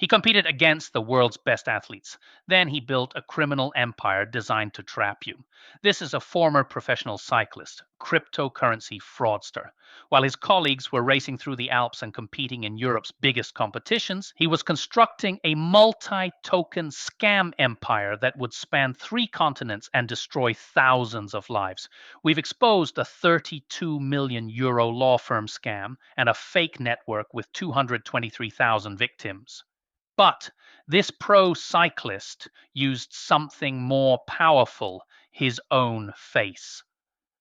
He competed against the world's best athletes. Then he built a criminal empire designed to trap you. This is a former professional cyclist, cryptocurrency fraudster. While his colleagues were racing through the Alps and competing in Europe's biggest competitions, he was constructing a multi-token scam empire that would span 3 continents and destroy thousands of lives. We've exposed a 32 million euro law firm scam and a fake network with 223,000 victims. But this pro cyclist used something more powerful, his own face.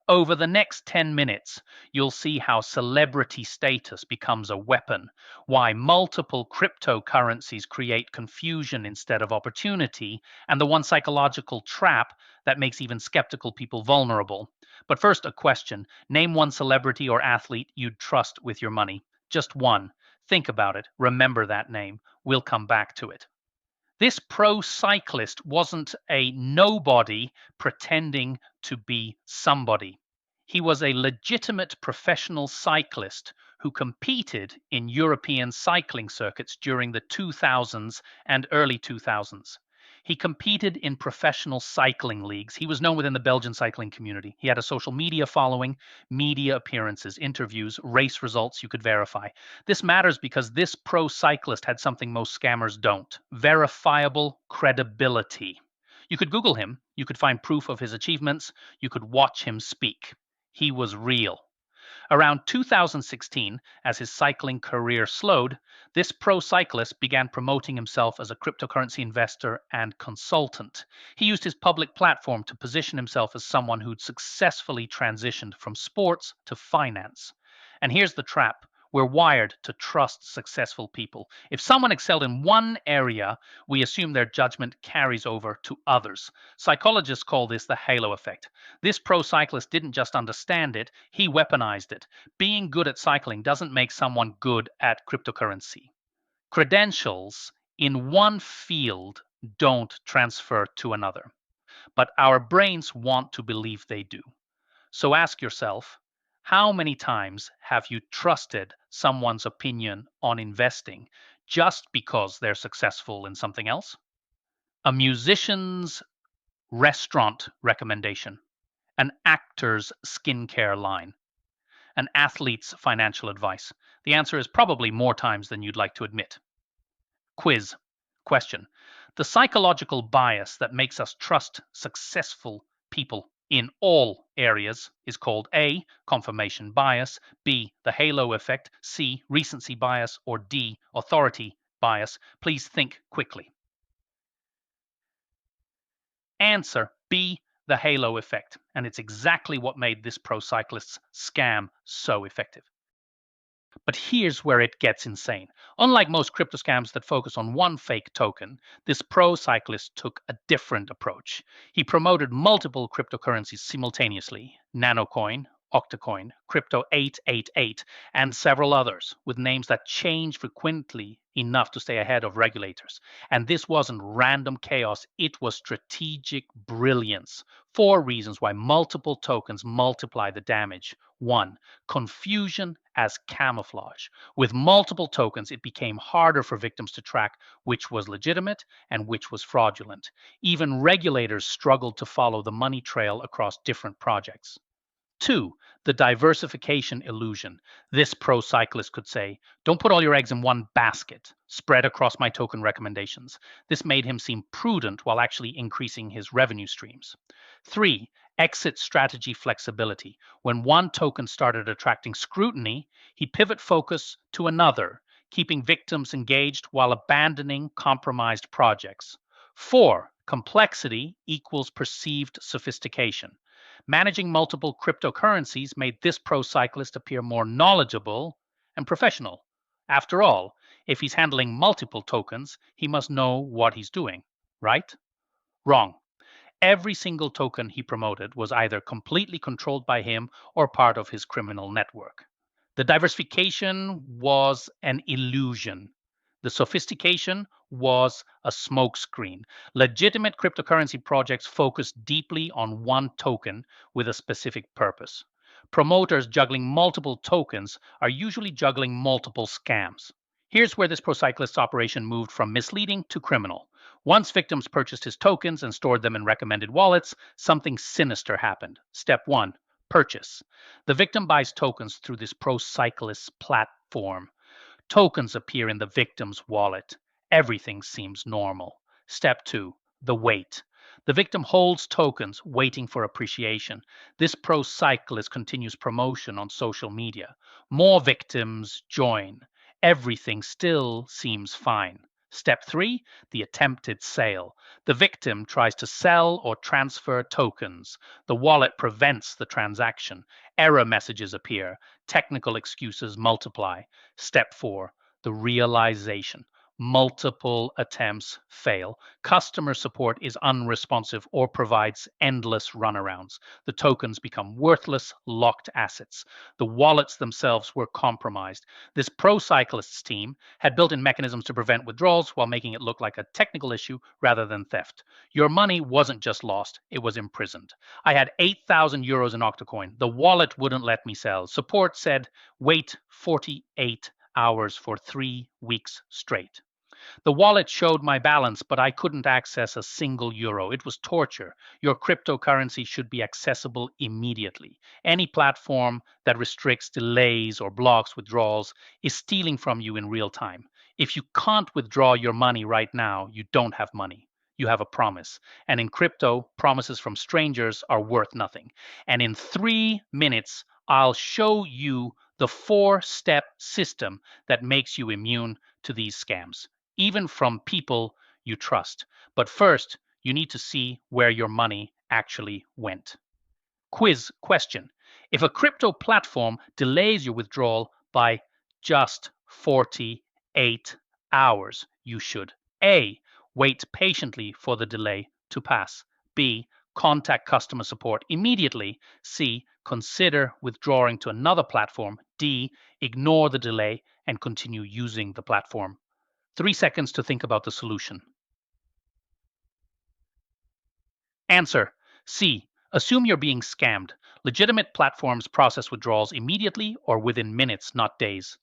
Over the next 10 minutes, you'll see how celebrity status becomes a weapon, why multiple cryptocurrencies create confusion instead of opportunity, and the one psychological trap that makes even skeptical people vulnerable. But first, a question. Name one celebrity or athlete you'd trust with your money. Just one. Think about it. Remember that name. We'll come back to it. This pro cyclist wasn't a nobody pretending to be somebody. He was a legitimate professional cyclist who competed in European cycling circuits during the 2000s and early 2000s. He competed in professional cycling leagues. He was known within the Belgian cycling community. He had a social media following, media appearances, interviews, race results you could verify. This matters because this pro cyclist had something most scammers don't: verifiable credibility. You could Google him, you could find proof of his achievements, you could watch him speak. He was real. Around 2016, as his cycling career slowed, this pro cyclist began promoting himself as a cryptocurrency investor and consultant. He used his public platform to position himself as someone who'd successfully transitioned from sports to finance. And here's the trap. We're wired to trust successful people. If someone excelled in one area, we assume their judgment carries over to others. Psychologists call this the halo effect. This pro cyclist didn't just understand it, he weaponized it. Being good at cycling doesn't make someone good at cryptocurrency. Credentials in one field don't transfer to another, but our brains want to believe they do. So ask yourself, how many times have you trusted someone's opinion on investing just because they're successful in something else? A musician's restaurant recommendation, an actor's skincare line, an athlete's financial advice. The answer is probably more times than you'd like to admit. Quiz. Question. The psychological bias that makes us trust successful people in all areas is called A, confirmation bias, B, the halo effect, C, recency bias, or D, authority bias. Please think quickly. Answer B, the halo effect. And it's exactly what made this pro cyclist's scam so effective. But here's where it gets insane. Unlike most crypto scams that focus on one fake token, this pro cyclist took a different approach. He promoted multiple cryptocurrencies simultaneously: Nanocoin, Octacoin, Crypto 888, and several others, with names that change frequently enough to stay ahead of regulators. And this wasn't random chaos, it was strategic brilliance. 4 reasons why multiple tokens multiply the damage. 1. Confusion as camouflage. With multiple tokens, it became harder for victims to track which was legitimate and which was fraudulent. Even regulators struggled to follow the money trail across different projects. 2. The diversification illusion. This pro cyclist could say, don't put all your eggs in one basket, spread across my token recommendations. This made him seem prudent while actually increasing his revenue streams. 3. Exit strategy flexibility. When one token started attracting scrutiny, he'd pivot focus to another, keeping victims engaged while abandoning compromised projects. 4. Complexity equals perceived sophistication. Managing multiple cryptocurrencies made this pro cyclist appear more knowledgeable and professional. After all, if he's handling multiple tokens, he must know what he's doing, right? Wrong. Every single token he promoted was either completely controlled by him or part of his criminal network. The diversification was an illusion. The sophistication was a smokescreen. Legitimate cryptocurrency projects focus deeply on one token with a specific purpose. Promoters juggling multiple tokens are usually juggling multiple scams. Here's where this pro cyclist's operation moved from misleading to criminal. Once victims purchased his tokens and stored them in recommended wallets, something sinister happened. Step 1. Purchase. The victim buys tokens through this pro cyclist platform. Tokens appear in the victim's wallet. Everything seems normal. Step 2. The wait. The victim holds tokens, waiting for appreciation. This pro cyclist continues promotion on social media. More victims join. Everything still seems fine. Step 3. The attempted sale. The victim tries to sell or transfer tokens. The wallet prevents the transaction. Error messages appear. Technical excuses multiply. Step 4. The realization. Multiple attempts fail. Customer support is unresponsive or provides endless runarounds. The tokens become worthless, locked assets. The wallets themselves were compromised. This pro cyclists team had built in mechanisms to prevent withdrawals while making it look like a technical issue rather than theft. Your money wasn't just lost, it was imprisoned. I had 8,000 euros in Octocoin. The wallet wouldn't let me sell. Support said, wait 48 hours for 3 weeks straight. The wallet showed my balance, but I couldn't access a single euro. It was torture. Your cryptocurrency should be accessible immediately. Any platform that restricts, delays, or blocks withdrawals is stealing from you in real time. If you can't withdraw your money right now, you don't have money. You have a promise. And in crypto, promises from strangers are worth nothing. And in 3 minutes, I'll show you the 4-step system that makes you immune to these scams, even from people you trust. But first, you need to see where your money actually went. Quiz question. If a crypto platform delays your withdrawal by just 48 hours, you should A. Wait patiently for the delay to pass. B. Contact customer support immediately. C. Consider withdrawing to another platform. D. Ignore the delay and continue using the platform. 3 seconds to think about the solution. Answer. C. Assume you're being scammed. Legitimate platforms process withdrawals immediately or within minutes, not days.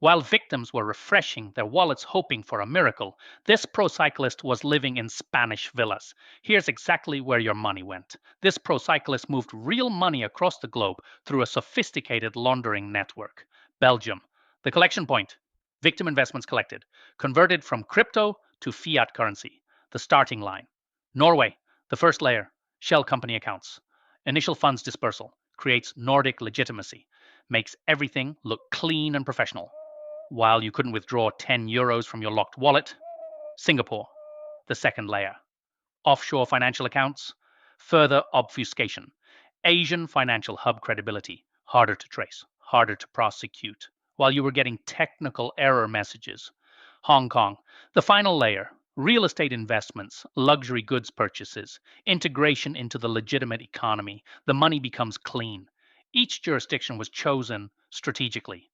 While victims were refreshing their wallets hoping for a miracle, this pro cyclist was living in Spanish villas. Here's exactly where your money went. This pro cyclist moved real money across the globe through a sophisticated laundering network. Belgium. The collection point. Victim investments collected. Converted from crypto to fiat currency. The starting line. Norway. The first layer. Shell company accounts. Initial funds dispersal. Creates Nordic legitimacy. Makes everything look clean and professional. While you couldn't withdraw 10 euros from your locked wallet. Singapore, the second layer. Offshore financial accounts, further obfuscation. Asian financial hub credibility, harder to trace, harder to prosecute. While you were getting technical error messages. Hong Kong, the final layer. Real estate investments, luxury goods purchases, integration into the legitimate economy. The money becomes clean. Each jurisdiction was chosen strategically.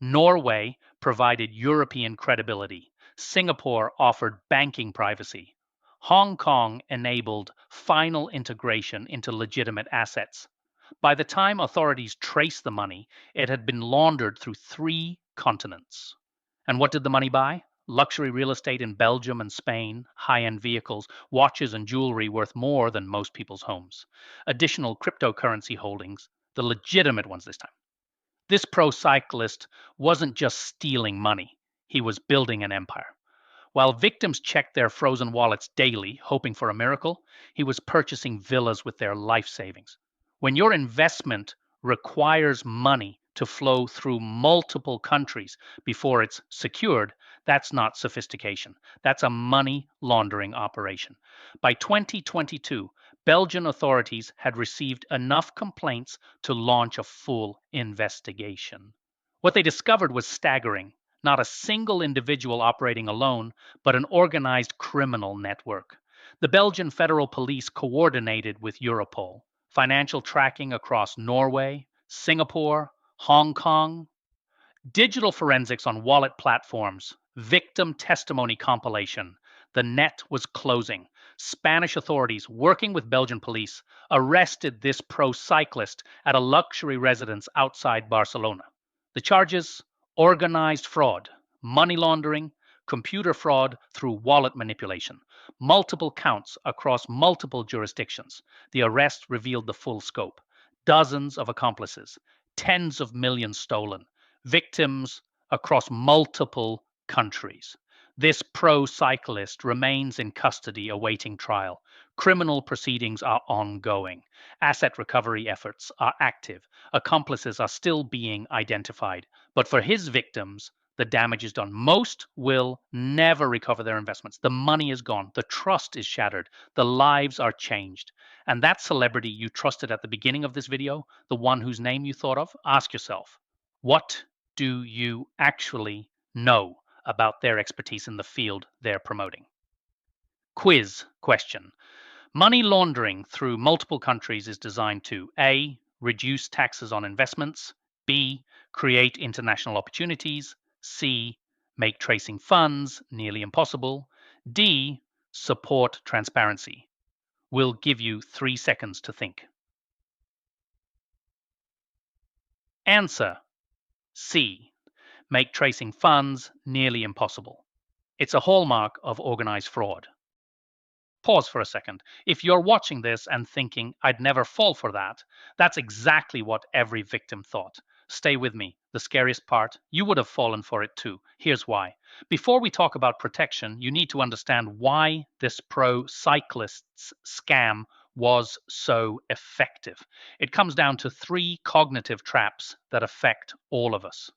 Norway provided European credibility. Singapore offered banking privacy. Hong Kong enabled final integration into legitimate assets. By the time authorities traced the money, it had been laundered through 3 continents. And what did the money buy? Luxury real estate in Belgium and Spain, high-end vehicles, watches and jewelry worth more than most people's homes. Additional cryptocurrency holdings, the legitimate ones this time. This pro cyclist wasn't just stealing money, he was building an empire. While victims checked their frozen wallets daily, hoping for a miracle, he was purchasing villas with their life savings. When your investment requires money to flow through multiple countries before it's secured, that's not sophistication. That's a money laundering operation. By 2022, Belgian authorities had received enough complaints to launch a full investigation. What they discovered was staggering. Not a single individual operating alone, but an organized criminal network. The Belgian federal police coordinated with Europol. Financial tracking across Norway, Singapore, Hong Kong. Digital forensics on wallet platforms. Victim testimony compilation. The net was closing. Spanish authorities, working with Belgian police, arrested this pro cyclist at a luxury residence outside Barcelona. The charges? Organized fraud, money laundering, computer fraud through wallet manipulation, multiple counts across multiple jurisdictions. The arrest revealed the full scope. Dozens of accomplices, tens of millions stolen, victims across multiple countries. This pro cyclist remains in custody awaiting trial. Criminal proceedings are ongoing. Asset recovery efforts are active. Accomplices are still being identified. But for his victims, the damage is done. Most will never recover their investments. The money is gone. The trust is shattered. The lives are changed. And that celebrity you trusted at the beginning of this video, the one whose name you thought of, ask yourself, what do you actually know about their expertise in the field they're promoting? Quiz question. Money laundering through multiple countries is designed to A. Reduce taxes on investments, B. Create international opportunities, C. Make tracing funds nearly impossible, D. Support transparency. We'll give you 3 seconds to think. Answer C. Make tracing funds nearly impossible. It's a hallmark of organized fraud. Pause for a second. If you're watching this and thinking, I'd never fall for that, that's exactly what every victim thought. Stay with me. The scariest part, you would have fallen for it too. Here's why. Before we talk about protection, you need to understand why this pro cyclists scam was so effective. It comes down to 3 cognitive traps that affect all of us.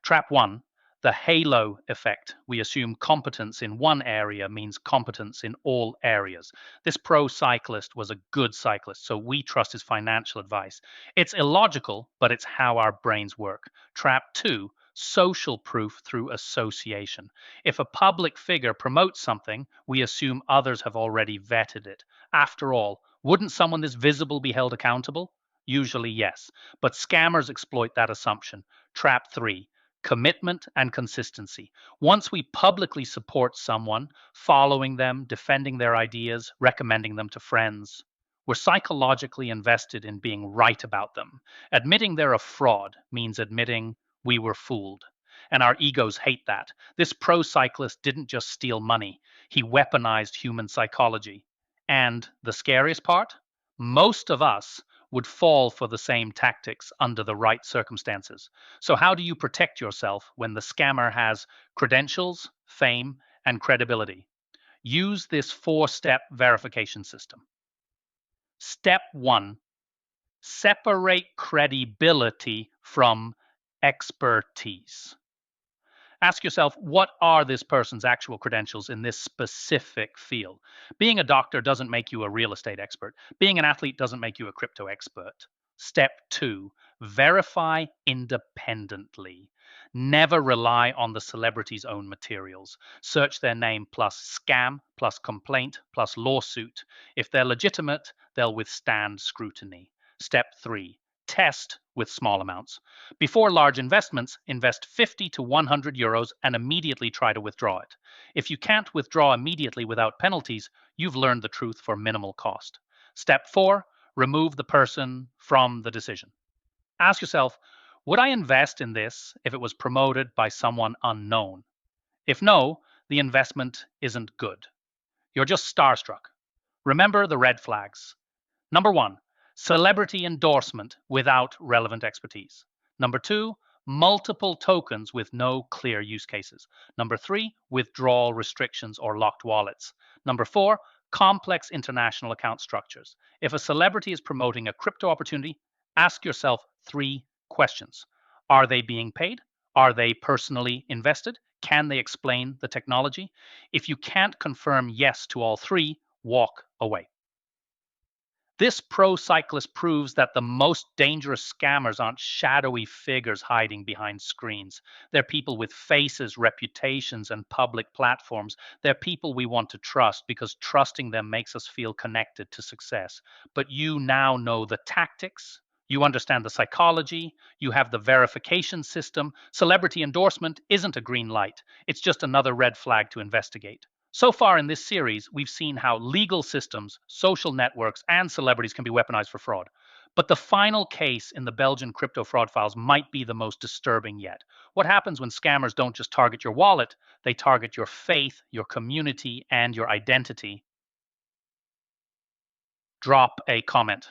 Trap 1, the halo effect. We assume competence in one area means competence in all areas. This pro cyclist was a good cyclist, so we trust his financial advice. It's illogical, but it's how our brains work. Trap 2, social proof through association. If a public figure promotes something, we assume others have already vetted it. After all, wouldn't someone this visible be held accountable? Usually, yes. But scammers exploit that assumption. Trap 3, commitment and consistency. Once we publicly support someone, following them, defending their ideas, recommending them to friends, we're psychologically invested in being right about them. Admitting they're a fraud means admitting we were fooled. And our egos hate that. This pro cyclist didn't just steal money, he weaponized human psychology. And the scariest part? Most of us would fall for the same tactics under the right circumstances. So, how do you protect yourself when the scammer has credentials, fame, and credibility? Use this 4-step verification system. Step 1, separate credibility from expertise. Ask yourself, what are this person's actual credentials in this specific field? Being a doctor doesn't make you a real estate expert. Being an athlete doesn't make you a crypto expert. Step 2, verify independently. Never rely on the celebrity's own materials. Search their name plus scam, plus complaint, plus lawsuit. If they're legitimate, they'll withstand scrutiny. Step 3, test with small amounts. Before large investments, invest 50 to 100 euros and immediately try to withdraw it. If you can't withdraw immediately without penalties, you've learned the truth for minimal cost. Step 4, remove the person from the decision. Ask yourself, would I invest in this if it was promoted by someone unknown? If no, the investment isn't good. You're just starstruck. Remember the red flags. Number 1, celebrity endorsement without relevant expertise. Number 2, multiple tokens with no clear use cases. Number 3, withdrawal restrictions or locked wallets. Number 4, complex international account structures. If a celebrity is promoting a crypto opportunity, ask yourself 3 questions. Are they being paid? Are they personally invested? Can they explain the technology? If you can't confirm yes to all 3, walk away. This pro cyclist proves that the most dangerous scammers aren't shadowy figures hiding behind screens. They're people with faces, reputations, and public platforms. They're people we want to trust because trusting them makes us feel connected to success. But you now know the tactics. You understand the psychology. You have the verification system. Celebrity endorsement isn't a green light. It's just another red flag to investigate. So far in this series, we've seen how legal systems, social networks, and celebrities can be weaponized for fraud. But the final case in the Belgian crypto fraud files might be the most disturbing yet. What happens when scammers don't just target your wallet, they target your faith, your community, and your identity? Drop a comment.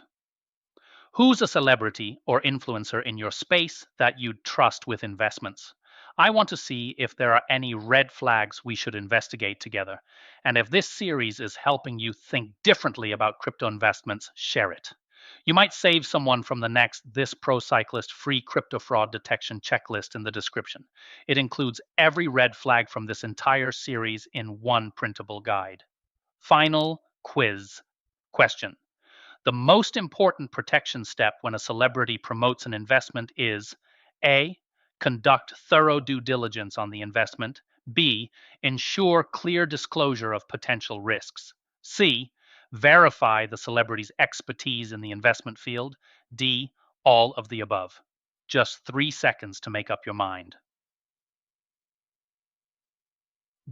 Who's a celebrity or influencer in your space that you'd trust with investments? I want to see if there are any red flags we should investigate together. And if this series is helping you think differently about crypto investments, share it. You might save someone from the next This Pro Cyclist free crypto fraud detection checklist in the description. It includes every red flag from this entire series in one printable guide. Final quiz question. The most important protection step when a celebrity promotes an investment is A. Conduct thorough due diligence on the investment. B. Ensure clear disclosure of potential risks. C. Verify the celebrity's expertise in the investment field. D. All of the above. Just 3 seconds to make up your mind.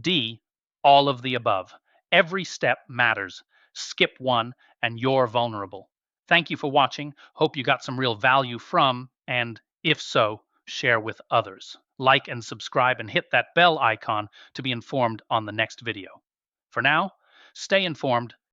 D. All of the above. Every step matters. Skip one and you're vulnerable. Thank you for watching. Hope you got some real value from, and if so, share with others. Like and subscribe and hit that bell icon to be informed on the next video. For now, stay informed